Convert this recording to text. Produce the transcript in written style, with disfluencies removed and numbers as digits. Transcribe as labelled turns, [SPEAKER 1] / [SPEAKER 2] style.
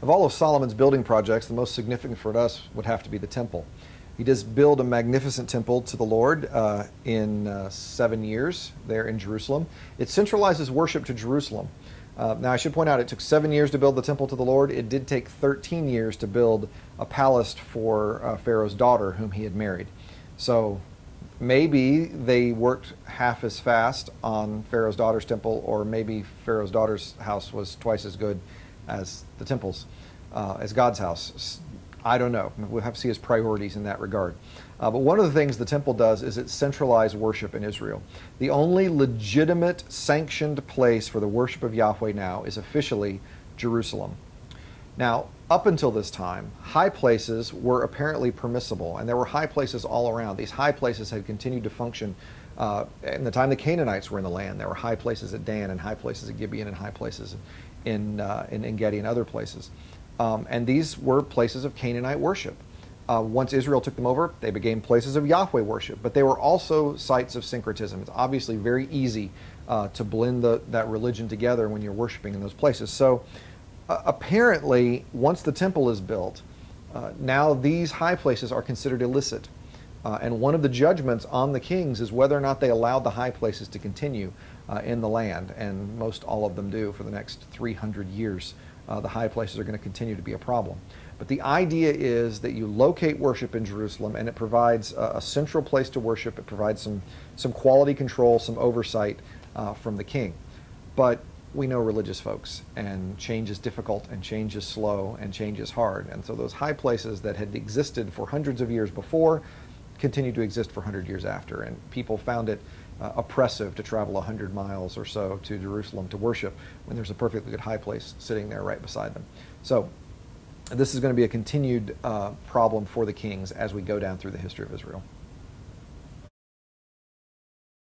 [SPEAKER 1] Of all of Solomon's building projects, the most significant for us would have to be the temple. He does build a magnificent temple to the Lord in 7 years there in Jerusalem. It centralizes worship to Jerusalem. Now, I should point out it took 7 years to build the temple to the Lord. It did take 13 years to build a palace for Pharaoh's daughter, whom he had married. So maybe they worked half as fast on Pharaoh's daughter's temple, or maybe Pharaoh's daughter's house was twice as good as the temple's, as God's house. I don't know. We'll have to see his priorities in that regard. But one of the things the temple does is it centralized worship in Israel. The only legitimate sanctioned place for the worship of Yahweh now is officially Jerusalem. Now, up until this time, high places were apparently permissible, and there were high places all around. These high places had continued to function in the time the Canaanites were in the land. There were high places at Dan and high places at Gibeon and high places in En-Gedi and other places. And these were places of Canaanite worship. Once Israel took them over, they became places of Yahweh worship, but they were also sites of syncretism. It's obviously very easy to blend that religion together when you're worshiping in those places. So apparently, once the temple is built, now these high places are considered illicit. And one of the judgments on the kings is whether or not they allowed the high places to continue in the land, and most all of them do for the next 300 years. The high places are going to continue to be a problem. But the idea is that you locate worship in Jerusalem, and it provides a central place to worship. It provides some quality control, some oversight from the king. But we know religious folks, and change is difficult, and change is slow, and change is hard. And so those high places that had existed for hundreds of years before continue to exist for 100 years after. And people found it oppressive to travel 100 miles or so to Jerusalem to worship when there's a perfectly good high place sitting there right beside them. So this is going to be a continued problem for the kings as we go down through the history of Israel.